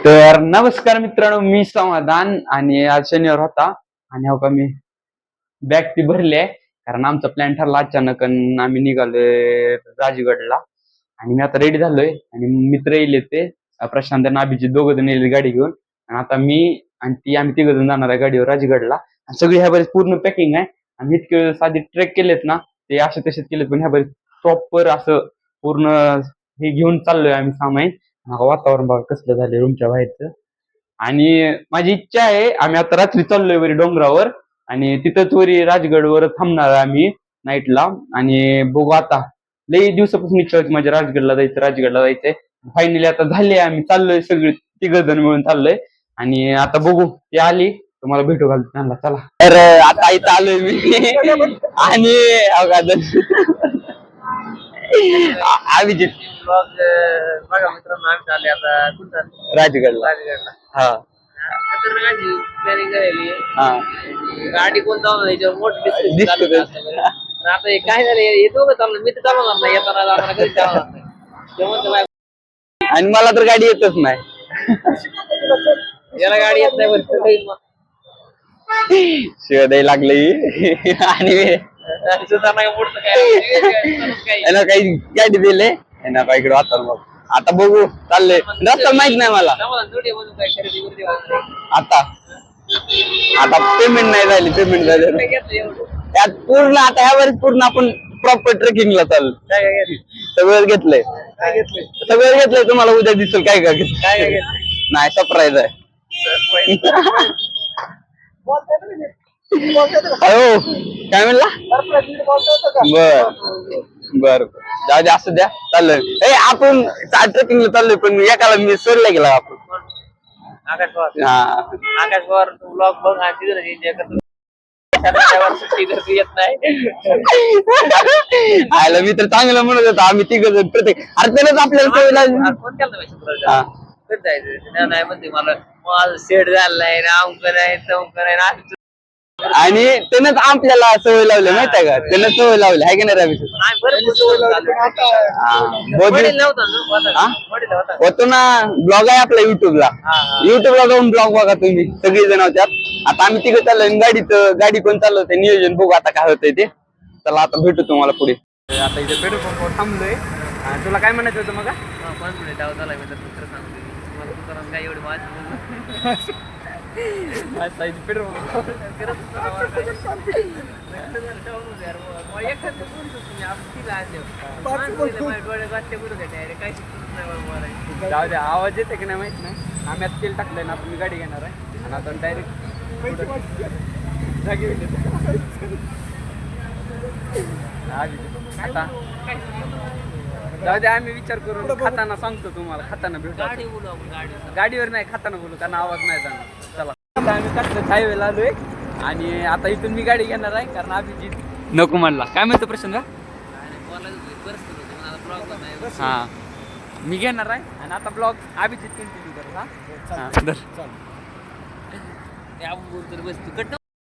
तर नमस्कार मित्रांनो, मी समाधान आणि आज शनिवार होता आणि हो का मी बॅग ती भरली आहे कारण आमचा प्लॅन ठरला अचानक आणि आम्ही निघालोय राजगडला. आणि मी आता रेडी झालोय आणि मित्र येईल ते प्रशांत आणि अभिजित दोघं जण येईल गाडी घेऊन. आणि आता मी आणि ती आम्ही तिघ जण जाणार आहे गाडीवर राजगडला. आणि सगळी ह्या बरेच पूर्ण पॅकिंग आहे. आम्ही इतके साधी ट्रेक केलेत ना ते असे तसेच केलेत, पण ह्या बरेच प्रॉपर असं पूर्ण हे घेऊन चाललोय आम्ही सामाईन. वातावरण बघा कसलं झालंय रूमच्या बाहेरचं. आणि माझी इच्छा आहे आम्ही आता रात्री चाललोय वरी डोंगरावर आणि तिथंच वरी राजगडवर थांबणार आहे आम्ही नाईटला. आणि बघू आता लई दिवसापासून इच्छा होती माझ्या राजगडला जायचंय. फायनली आता झाले, आम्ही चाललोय सगळे तिघ जण मिळून चाललोय. आणि आता बघू ती आली तुम्हाला भेटू घालतो त्यांना. चला तर आता इथं आलोय मी आणि अभिजित बघा मित्रांनो, आम्ही चालले आता कुठं राजगडला. हा प्लॅनिंग झालेली हा गाडी कोण जाऊन याच्यावर मोठी दिसतो आता हे काय झालं, हे दोघं चाललं, मी तर चालवणार नाही, येताना जाताना कधी चालवणार नाही. तेव्हा आणि मला तर गाडी येतच नाही. याला गाडी येत नाही बरं शिवाय द्यायला लागली आणि याला काही गाडी दिले यांना इकडे वाचणार. मग आता बघू चाललंय रस्ता माहित नाही मला. आता आता पेमेंट नाही झाली, पेमेंट झाले त्यात पूर्ण. आता ह्यावेळेस पूर्ण आपण प्रॉपर ट्रेकिंगला चालू सगळं घेतलंय. सगळं घेतलंय, तुम्हाला उद्या दिसेल काय काय नाही. सरप्राईज आहे. हो काय म्हणला? बर बर जाऊ द्या, असं द्या चाललंय. आपण ट्रेकिंगला चाललोय पण एकाला मी सोडला गेला आपण. आकाश पवार ब्लॉग बघ एन्जॉय करतो. येत नाही आयला मी तर चांगलं म्हणत होतो आम्ही तिघ जण प्रत्येक. अरे त्यालाच आपल्याला सवय लागली. फोन केला कधी जायचं नाही म्हणते मला, माझं सेट झालंय ना, अमक नाही तमक नाही. आणि त्यानंच आपल्याला सवय लावली माहित आहे का, त्यानं सवय लावली आहे की नाही रवी? होतो ना. ब्लॉग आहे आपला युट्यूबला जाऊन ब्लॉग बघा तुम्ही, सगळी जण होत्यात. आता आम्ही तिकडे चाललोय गाडी कोण चालवते नियोजन बघू आता काय होतंय ते. चला आता भेटू तुम्हाला पुढे. आता इथे पेट्रोल पंपावर थांबलोय. तुला काय म्हणायचं होतं मग? काय एवढी जाऊ द्या, आवाज येते की नाही माहित नाही. आम्ही आता तेल टाकलंय ना, आपण गाडी घेणार आहे आणि आता डायरेक्ट आता जाऊ द्या, आम्ही विचार करून खाताना सांगतो तुम्हाला. खाताना भेटू, गाडीवर नाही खाताना बोलू कारण आवाज नाही जाणार. चला आता आम्ही कसं हायवेला आलोय आणि आता इथून मी गाडी घेणार आहे कारण अभिजित नको म्हणला. काय म्हणतो प्रश्न? हा मी घेणार आहे आणि आता ब्लॉग अभिजित कंटिन्यू कर.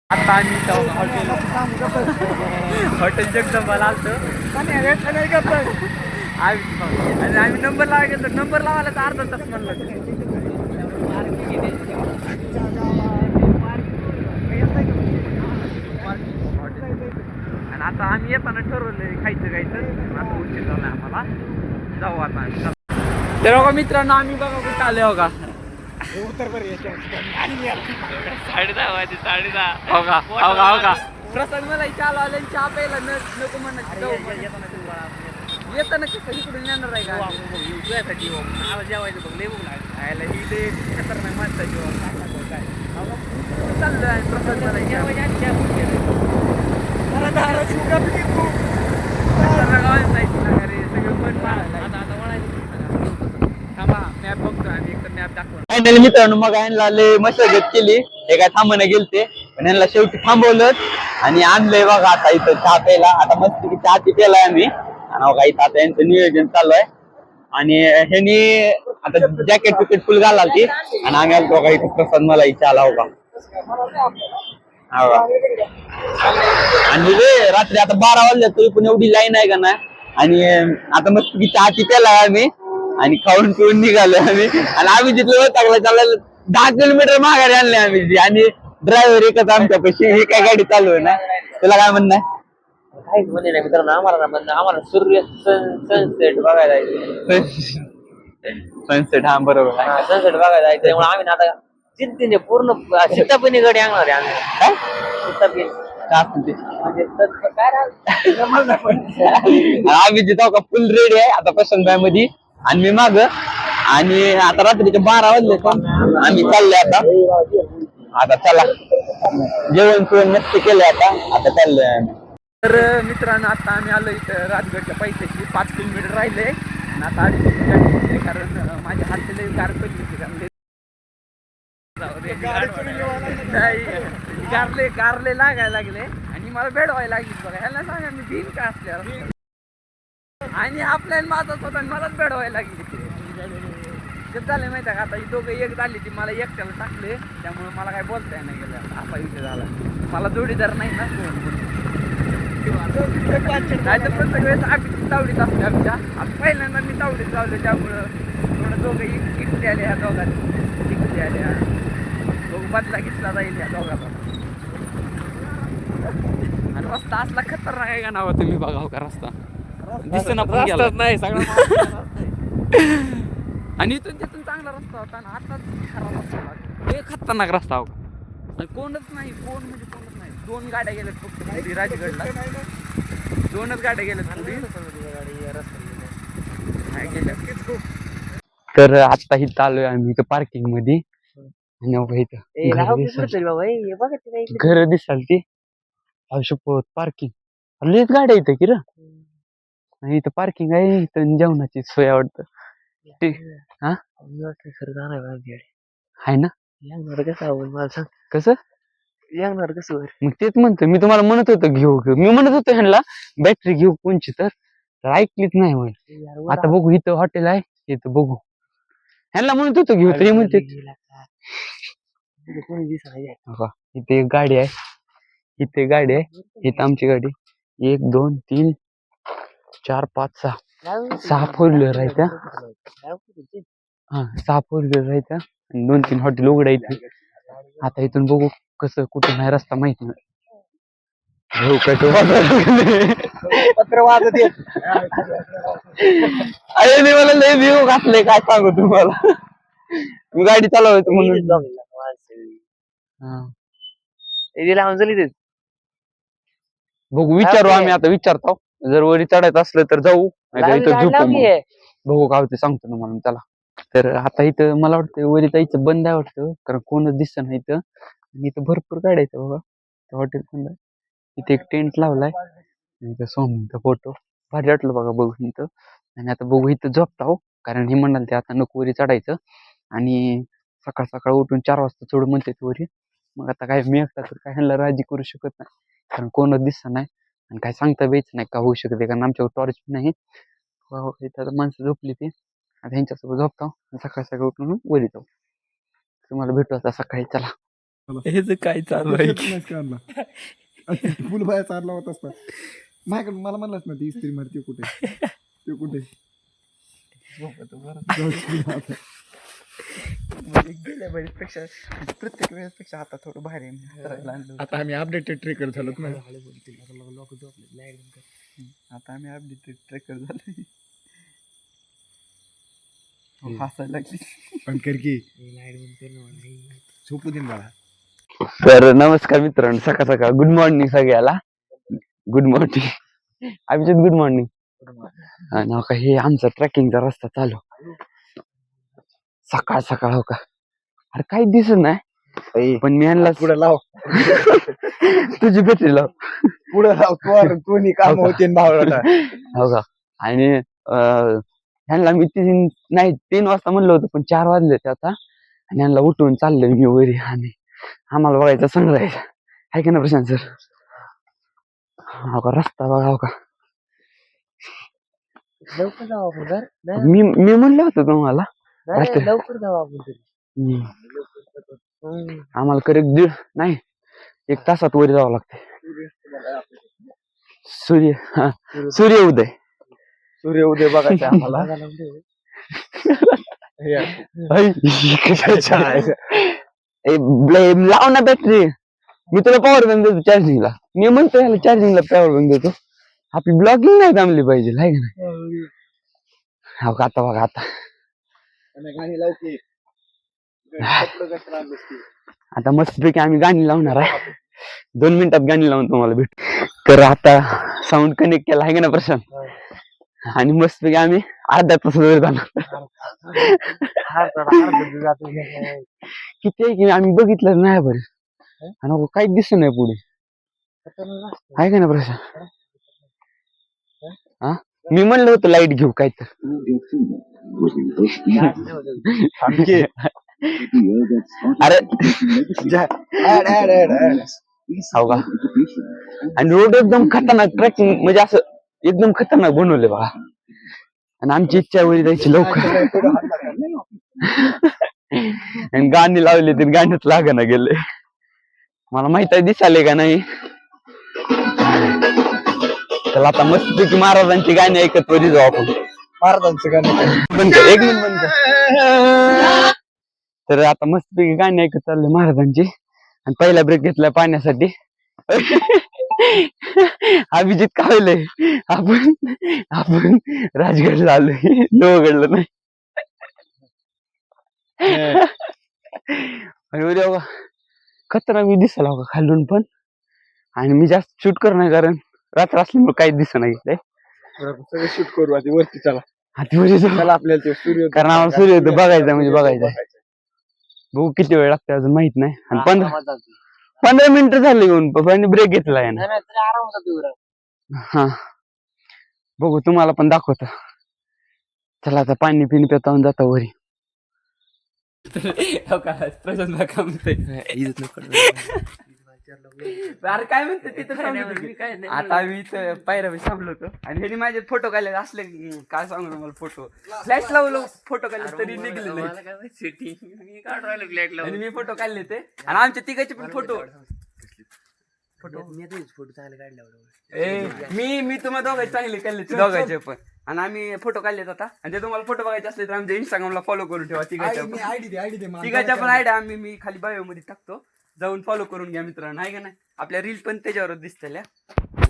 आता आम्ही हॉटेल जगदंबाला आलतो आणि आम्ही नंबर लावा गेलो. नंबर लावायला तर अर्धा तास म्हणलं. आणि आता आम्ही येताना ठरवलंय खायचं. आता उशीर झाला आम्हाला, जाऊ आता आम्ही. तर बघा मित्रांनो, आम्ही बघा कुठं आले हो का. प्रसाद मला चालू आले चहा प्यायला नको म्हणत. येताना कसं इकडून येणार आहे का जेवायचं बघ लय खायला ही खतरनाक माणसाची चाललंय. प्रसाद फायनली मित्रांनो मग यांना मशागत केली. हे काय थांबणं गेलते पण यांना शेवटी थांबवलं आणि आणलंय बघा आता इथं चहा प्यायला. आता मस्त चहा ती प्यायलाय आम्ही आणि बघा इथं आता यांचं नियोजन चालू आहे. आणि ह्यांनी आता जॅकेट विकेट फुल घालाल ती आणि आम्ही आलो बघा इथं प्रसाद मला चहा लाव का. आणि रात्री आता 12 वाजल्या तरी पण एवढी लाईन आहे का नाही. आणि आता मस्त चहा ती प्यायलाय आम्ही आणि खाऊन पिऊन निघालो आम्ही. आणि आम्ही जिथलं टाकला चालला 10 किलोमीटर माघारी आणले आम्ही. आणि ड्रायव्हर एकच आमच्यापाशी, ही काय गाडी चालू आहे ना. तुला काय म्हणणं आहे? काहीच म्हणजे नाही मित्रांनो, आम्हाला ना म्हणणं आम्हाला सूर्य सनसेट बघायला जायचं. सनसेट, हा बरोबर आहे. सनसेट बघायला जायचं, त्यामुळे आम्ही ना आता चिंतेने पूर्ण सीतापिनी गडी आणणार आहे आम्ही. काय? सीतापिनी काय असतं ते? म्हणजे काय राहतं आम्ही जिथं का फुल रेडी आहे आता पसंत मध्ये, आणि मी माग. आणि आता रात्रीचे 12 वाजले पण आम्ही चाललोय आता चला जेवण पिवण मस्त केलंय आता चाललोय आम्ही. तर मित्रांनो, आता आम्ही आलो इथं राजगडच्या पैशाची 5 किलोमीटर राहिले. आणि आता आधी कारण माझ्या हातले गार पडली, कारले लागायला लागले आणि मला बेड व्हायला लागली. बघा ह्याला सांगा मी भीम का असल्यावर, आणि आपल्याला माझा स्वतः मलाच बेड व्हायला लागली. ते झाले माहिती का, आता ही दोघं एक झाली ती मला एकट्याला टाकले, त्यामुळे मला काय बोलता नाही गेलं. असा विषय झाला, मला जोडीदार नाही ना. नाही तर प्रत्येक वेळेस आम्ही तावडीत असते आमच्या. आता पहिल्यांदा मी तावडीत लावले, त्यामुळं थोडं दोघं इकडे आले, ह्या दोघांनी इकडे आल्या. दोघं बदला घेतला जाईल ह्या दोघांना. आणि रस्ता असला खतरनाक आहे का नावा, तुम्ही बघाव का रस्ता दिसना पण गेला नाही सगळा. आणि इथून तिथून चांगला रस्ता होता ना, आता खराब रस्ता, एक खतरनाक रस्ता होता. आणि कोणच नाही, कोण म्हणजे कोणच नाही. 2 गाड्या गेल्यात फक्त पुढे राजगडला, 2च गाड्या गेल्यात पुढे. तर आता इथं आलोय आम्ही इथं पार्किंग मध्ये. आणि इथं घर दिसाल ती शपथ पार्किंग लयच गाड्या येतं की र. आणि इथं पार्किंग आहे, इथं जेवणाची सोय आवडतं आहे ना. कसं मग तेच म्हणतो मी तुम्हाला, म्हणत होतो घेऊ मी म्हणत होतो ह्यांना बॅटरी घेऊ कोणची, तर ऐकलीच नाही. म्हण आता बघू, इथं हॉटेल आहे, इथं बघू. ह्यांना म्हणत होतो घेऊ, तरी म्हणते इथे एक गाडी आहे, इथे गाडी आहे, इथं आमची गाडी 1 2 3 4 5 6 4 व्हीलर आहे त्या. हा 6 4 व्हीलर आहे त्या, 2-3 हॉटेल उघडा इथे. आता इथून बघू कसं, कुठून आहे रस्ता माहित नाही. पत्र वाजत येत. अरे मला लय व्ह्यू घातले, काय सांगू तुम्हाला. मी गाडी चालवायचं म्हणून. बघू, विचारू आम्ही आता, विचारतो. जर वरी चढायचं असलं तर जाऊ, नाही इथं झोपू मग. बघू काय होते सांगतो तुम्हाला, चला. तर आता इथं मला वाटतं वरी जायचं बंद आहे वाटतं, कारण कोणच दिसत नाही इथं. आणि इथं भरपूर गाड्या आहेत बघा, हॉटेल बंद आहे. इथे एक टेंट लावलाय, इथं स्वामींचा फोटो भारी वाटलं बघा बघू इथं. आणि आता बघू इथं झोपता, कारण हे म्हणाल ते आता नको वरी चढायचं, आणि सकाळ सकाळ उठून 4 वाजता चढू म्हणते वरी. मग आता काय मी एकटा तर काय ह्यांना राजी करू शकत नाही, कारण कोणच दिसत नाही. आणि काय सांगता बेच नाही का होऊ शकते, कारण आमच्यावर टॉर्च नाही. इथं माणसं झोपली ती, आता ह्यांच्यासोबत झोपता, सकाळ सकाळ उठून वरी जाऊ. तुम्हाला भेटू आता सकाळी, चला. हे काय चालू आहे, फुल बाया चालला होत असता माझ्याकडे. मला म्हणलाच ना ती इस्त्री मारते कुठे, ते कुठे गेल्या वेळेसपेक्षा प्रत्येक वेळेसपेक्षा आता थोडं भारी आता आम्ही अपडेटेड ट्रेकर झालो ना. आता आम्ही अपडेटेड ट्रेकर झालो. हसायला लागली पण कर की झोपू दे मला. तर नमस्कार मित्रांनो, सकाळ सकाळ गुड मॉर्निंग सगळ्याला. Good morning Abhijit, good morning. आणि हे आमचा ट्रेकिंगचा रस्ता चालू सकाळ सकाळ. हो का, अरे काही दिसत नाही, पण मी यांना पुढे लाव, तुझी बॅटरी लाव, पुढे लाव, कोणी काम होते भावला. हो का. आणि ह्यांना मी 3 वाजता म्हणलं होतं, पण 4 वाजले ते आता. आणि ह्यांना उठवून चाललोय मी वरी. आणि आम्हाला बघायचा सनराईज आहे की ना प्रशांत सर. हो का, रस्ता बघा. हो का, लवकर जाऊ आपण. मी म्हणलं होतं तुम्हाला लवकर जाऊ आपण. आम्हाला करेक्ट 1 तासात वरी जावं लागते. सूर्य उदय सूर्य उदय बघायचा आम्हाला. लाव ना बॅटरी. मी तुला पॉवर बँक देतो चार्जिंगला. मी म्हणतो ह्याला चार्जिंगला पॉवर बँक देतो. आपली ब्लॉगिंग नाही थांबली पाहिजे हाय का नाही. हो का आता बघा आता आता मस्तपैकी आम्ही गाणी लावणार आहे. 2 मिनिटात गाणी लावून तुम्हाला भेट. तर आता साऊंड कनेक्ट केला आहे का ना प्रशांत. आणि मस्तपैकी आम्ही अर्धा तास वेळ जाणार. किती आहे की आम्ही बघितलं नाही बरं. आणि काहीच दिसत नाही पुढे आहे का ना प्रशांत. हा मी म्हणलं होतं लाईट घेऊ काय तर. अरे हो का. आणि रोड एकदम खतरनाक ट्रॅकिंग म्हणजे असं एकदम खतरनाक बनवले बघा. आणि आमची इच्छा वरी जायची लवकर. आणि गाणी लावली तर गाणीच लागना गेले. मला माहित आहे दिसाले का नाही. तर आता मस्तपैकी महाराजांची गाणी ऐकत वरी जाऊ आपण. महाराजांचं गाणं बंद कर, 1 मिनिट बंद कर. तर आता मस्तपैकी गाणी ऐकत चालले महाराजांची. आणि पहिला ब्रेक घेतला पाण्यासाठी. अभिजित कावलंय आपण राजगडला आलोय लोहगडला नाही. आणि उद्या बघा खतरनाक मी दिसायला बघा खालून पण. आणि मी जास्त शूट करणार कारण रात्र असल्यामुळे काहीच दिसत नाही. सगळं शूट करू आधी वरती चला. चला आपल्याला ते सूर्य कारण आम्हाला सूर्योदय बघायचा म्हणजे बघायचा. बघू किती वेळ लागते अजून माहित नाही. आणि 15 मिनिटं झाले येऊन ब्रेक घेतला ना. हा बघू तुम्हाला पण दाखवतो. चला आता पाणी पिणी पिता जाता वरी. अरे काय म्हणते तिथं. आता आम्ही इथं पायऱ्यावर थांबलो होतो. आणि ह्यानी माझे फोटो काढले असले काय सांगू मला. फोटो फ्लॅश लावलो फोटो काढले तरी निघले नाही. आणि मी फोटो काढले ते. आणि आमच्या तिघाचे पण फोटो चांगले काढले. मी तुम्हाला दोघांचे चांगले काढले दोघांचे पण. आणि आम्ही फोटो काढलेत आता. आणि ते तुम्हाला फोटो बघायचे असले तर आमच्या इंस्टाग्रामला फॉलो करून ठेवा. तिघाच्या पण आयडिया मी खाली बायो मध्ये टाकतो. जाऊन फॉलो करून घ्या मित्रांनो आहे का नाही. आपल्या रील पण त्याच्यावर दिसतल्या.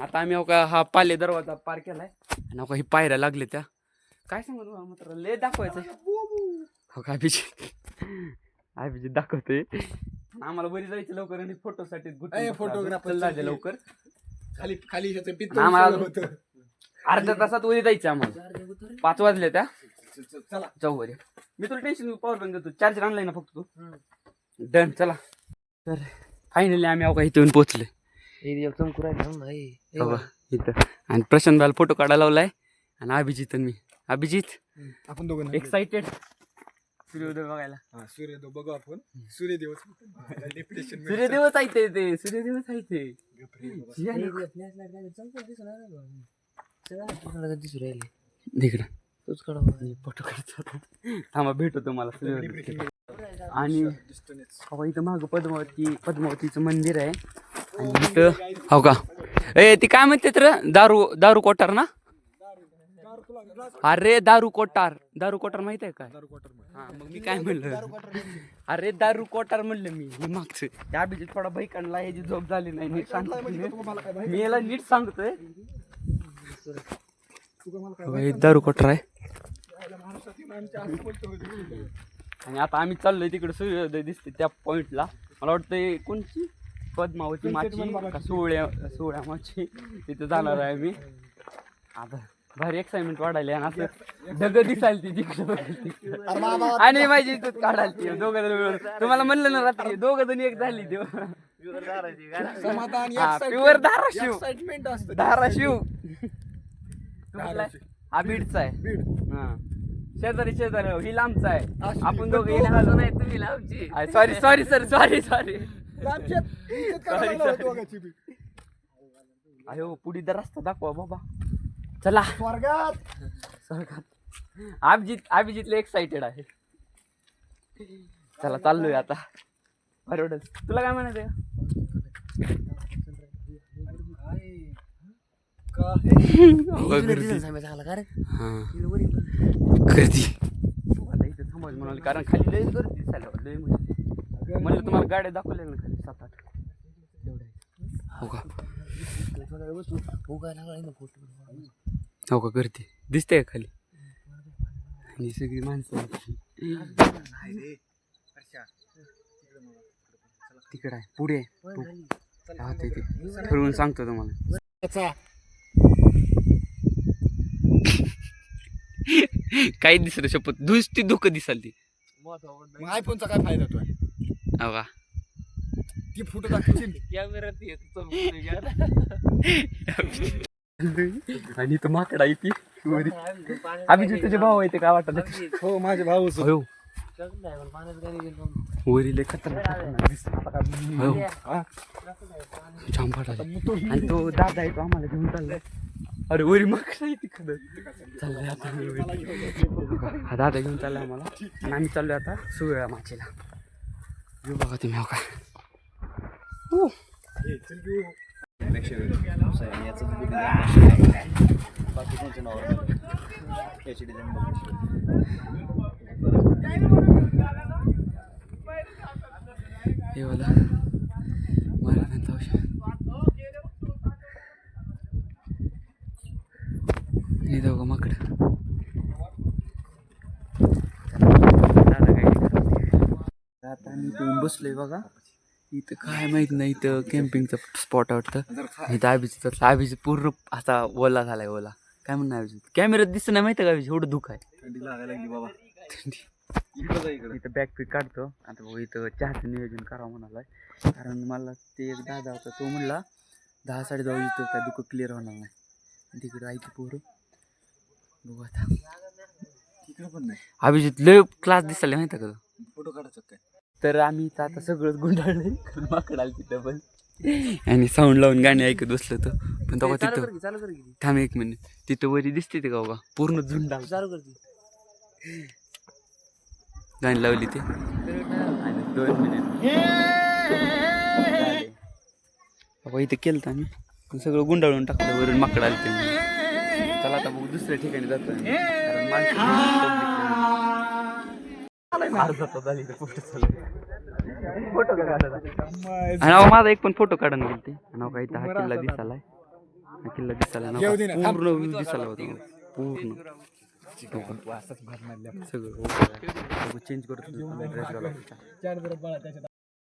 आता आम्ही हा पाले दरवाजा पार केलाय. आणि ही पायऱ्या लागले त्या काय सांगू तुम्हाला मित्र लय दाखवायचं. हो का अभिजित दाखवतोय. आम्हाला बरी जायचं लवकर. आणि फोटोसाठी फोटोग्राफर लवकर खाली आम्हाला अर्ध्या तासात उद्या जायचं. आम्हाला 5 वाजले त्या. जाऊ बरे. मी तुला टेन्शन पॉवर बँक देतो. चार्जर आणलाय ना फक्त तू. डन चला. तर फायनली आम्ही अवघा इथे येऊन पोहोचले. इथं आणि प्रशांत भाईला फोटो काढायला लावलाय. आणि अभिजित आणि मी. अभिजित आपण दोघं एक्साइटेड सूर्योदय बघायला. सूर्योदय बघू आपण. सूर्यदेवच आहे ते. सूर्यदेवच आहे ते. तिकडं फोटो काढतो. थांबा भेटतो तुम्हाला सूर्योदय. आणि इथं माग पद्मावतीचं मंदिर आहे. आणि इथं हो का ती काय म्हणते तर दारू कोटार ना. अरे दारू कोटार माहित आहे काय. हा मग मी काय म्हणलं. अरे दारू कोटार म्हणलं मी मागचं. त्या अभिजित थोडा भैकांडला ह्याची झोप झाली नाही. नीट सांगतो मी याला नीट सांगतोय. दारू कोटार आहे. आणि आता आम्ही चाललोय तिकडे सूर्योदय दिसते त्या पॉइंटला. मला वाटतं कोणची पद्मावती माची का सोहळ्या माची तिथे जाणार आहे मी. आता भारी एक्साइटमेंट वाढायला. आणि असं ढग दिसायला ती तिकडं. आणि माझी इथं काढायला ती दोघं जण मिळून. तुम्हाला म्हणलं ना रात्री दोघं जण एक झाली तेव्हा. प्युअर धाराशिव. हा बीडचा आहे. हा शेजारी ही लांबचा आहे. आपण दोघे नाही तुम्ही लांबची. सॉरी अयो पुढे तर रस्ता दाखवा बाबा. चला स्वर्गात. अभिजितला एक्साइटेड आहे. चला चाललोय आता. बरोबर तुला काय म्हणायचं. गर्दी थांबायचं म्हणाले कारण खाली लय गर्दी दिसायला लय म्हणजे म्हणलं तुम्हाला गाड्या दाखवल्या ना खाली 7-8 हो का हो का गर्दी दिसते का खाली आणि सगळी माणसं तिकडे आहे पुढे राहते ते ठरवून सांगतो तुम्हाला काही दिसत शपथ नुसती धुकं दिसाल ती मग आयफोनचा काय फायदा तो हो का ती फोटो दाखवशील आणि तो माकडा येते अभिजित तुझे भाऊ येते काय वाटत हो माझे भाऊ हो वरी लय खतरनाक हो जांभळा आणि तो दादा आहे तो आम्हाला घेऊन चाललाय अरे वरी माकडा येते खरं चाललंय आता हा दादा घेऊन चाललाय आम्हाला आणि आम्ही चाललोय आता सुवेळा माचेला येऊ बघा तुम्ही हो का हे वाला महाराजांचा औषध हे जाऊ का माकड आता आम्ही इथून बसलोय बघा इथं काय माहित नाही इथं कॅम्पिंगचं स्पॉट वाटतं इथं अभिजित पूर्ण असा ओला झालाय ओला काय म्हणणार अभिजित कॅमेऱ्यात दिसत नाही माहिती का अभिजित एवढं दुःख आहे थंडी लागायला लागली बाबा इथं बॅक पीक काढतो आता भाऊ इथं चहाचं नियोजन करावं म्हणालाय कारण मला ते एक दादा होता तो म्हणला 10-10:30 इथं काय दुःख क्लिअर होणार नाही तिकडं आहे की पोरं बघू आता तिकडे पण नाही अभिजित लय क्लास दिसायला माहिती का फोटो काढायचं काय तर आम्ही इथं आता सगळंच गुंडाळलंय माकडाला तिथं पण आणि साऊंड लावून गाणी ऐकत बसलो तर पण तेव्हा तिथं थांब 1 मिनिट तिथं वरी दिसते ते का पूर्ण झुंडा चालू करते गाणी लावली ते आणि 2 मिनिट बाबा इथं केलं तर आम्ही सगळं गुंडाळून टाकलं वरून माकड आले ते चला आता बघू दुसऱ्या ठिकाणी जातो कारण फोटो आणि माझा एक पण फोटो काढून गेलते आणि का इथं हा किल्ला दिसालाय हा किल्ला दिसायला पूर्ण दिसायला होता पूर्ण सगळं चेंज करतो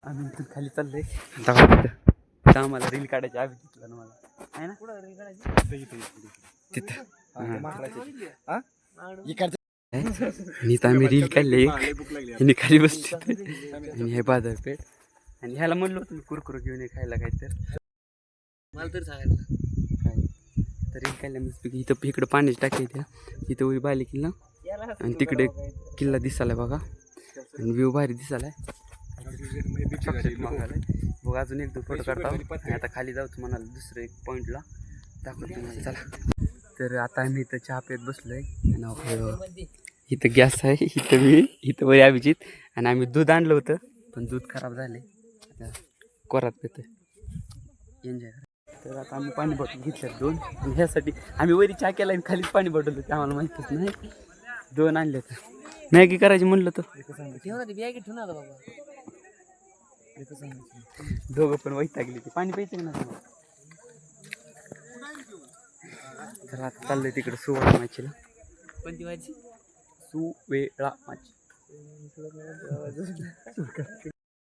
आम्ही इथून खाली चाललंय आता आम्हाला रील काढायची आम्ही तिथलं ना मला आहे ना तिथं आणि इथं आम्ही रील काढले आणि खाली बसले आणि हे बाजारपेठ आणि ह्याला म्हणलं होतं मी कुरकुर घेऊन ये खायला काय तर मला तरी सांगायला काय तर रील काढल्या मस्त इथं इकडं पाण्याची टाकी येत्या इथं उभी बायले किल्ला आणि तिकडे किल्ला दिसायला बघा आणि व्ह्यू भारी दिसायलाय बघ अजून 1-2 फोटो काढता आणि आता खाली जाऊच म्हणाल दुसरं एक पॉईंटला दाखवतो मला चला तर आता आम्ही इथं चहा पेत बसलोय आणि इथं गॅस आहे इथं वरी अभिजित आणि आम्ही दूध आणलं होतं पण दूध खराब झाले आता कोरात पेतोय एन्जॉय तर आता आम्ही पाणी बॉटल घेतल्या 2 आणि ह्यासाठी आम्ही वरी चहा केला आणि खालीच पाणी बॉटल होते आम्हाला माहितीच नाही 2 आणले तर मॅगी करायची म्हणलं तर ठेवून आलं बाबा दोघं पण वैतागली ती पाणी प्यायचं ना तर आता चाललंय तिकडं सुवेळा माचीला कोणती माझी सुवेळा माची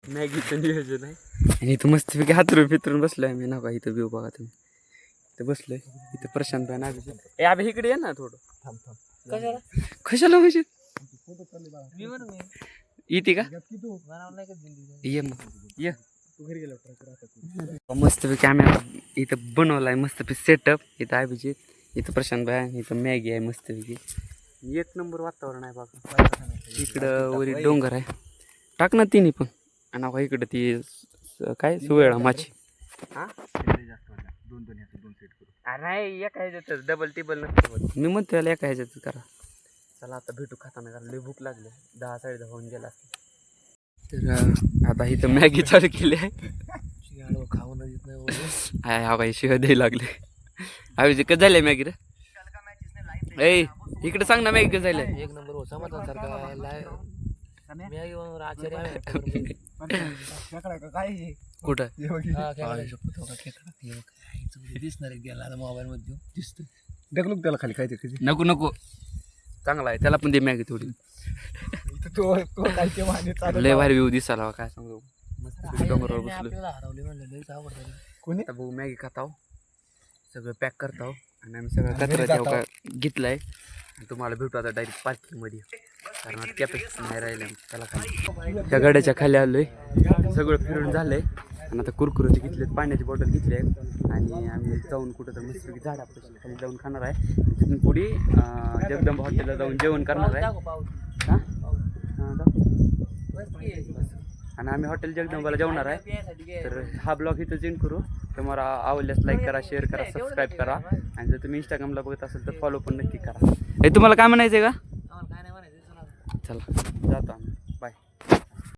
मॅगीचं नियोजन आहे आणि इथं मस्तपैकी हातरून फितरून बसलोय आम्ही ना का इथं व्यू बघा तुम्ही इथं बसलोय इथं प्रशांत भाई नाभिजित ए अभि इकडे ये ना थोडं कशाला म्हणजे येते का ये मग ये मस्तपैकी आम्ही इथं बनवलाय मस्तपैकी सेटअप इथं अभिजित इथं प्रशांत भाई इथं मॅगी आहे मस्तपैकी 1 नंबर वातावरण आहे बघा इकडं वरी डोंगर आहे टाक ना तिन्ही पण आणि इकडं ती काय सुवेळा माची हा नाही एका ह्याच्यातच डबल टेबल नसतं मी म्हणतो याला एका ह्याच्यातच करा चला आता भेटू खाताना कारण लई भूक लागली 10-10:30 होऊन गेला तर आता इथं मॅगी चालू केली आहे खाऊन हा बाई शिवाय द्यायला लागले आयुष्य कसं झालंय मॅगी रे ए इकडे सांग ना मॅगी कसं झालंय 1 नंबर समाधान सारखा मॅगी बनवून आचार्य आहे. खेकडा का काय हे? कुठं हे बघ हे. हा, खेकडा शपथ होता, खेकडा. हे बघ, हे दिसणार आहे गेला आता मोबाईल मध्ये दिसतो. ढकलून त्याला खाली काय ते कधी नको नको चांगला आहे त्याला पण दे मॅगी थोडी इथं तो खालच्या मागे चालत लय भारी व्ह्यू दिसायला काय सांगू मस्त डोंगरावर बसलो आपल्याला हरवले म्हणलं लयच आवड झाली. कोणी आता बघू मॅगी खाताव सगळं पॅक करताव आणि आम्ही सगळं घरी कचरा जाताव. ठेव घेतलाय आणि तुम्हाला भेटू आता डायरेक्ट पार्किंग मध्ये कारण आता कॅपॅसिटी नाही राहिलं त्याला खाली ह्या गाड्याच्या खाली आलोय सगळं फिरून झालंय आणि आता कुरकुरे घेतलेत पाण्याची बॉटल घेतली आहे आणि आम्ही जाऊन कुठं तर मस्त झाडापासून खाली जाऊन खाणार आहे तिथून पुढे जगदंबा हॉटेलला जाऊन जेवण करणार आहे दाखव पाऊस. हां हां दाखव. बस की. आणि आम्ही हॉटेल जगदंबाला जेवणार आहे पिण्यासाठी घे. तर हा ब्लॉग इथं एंड करू तुम्हाला आवडल्यास लाईक करा शेअर करा सबस्क्राईब करा आणि जर तुम्ही इंस्टाग्रामला बघत असेल तर फॉलो पण नक्की करा हे तुम्हाला काय म्हणायचं आहे का आम्हाला काय नाही म्हणायचं चला. चला जातो आम्ही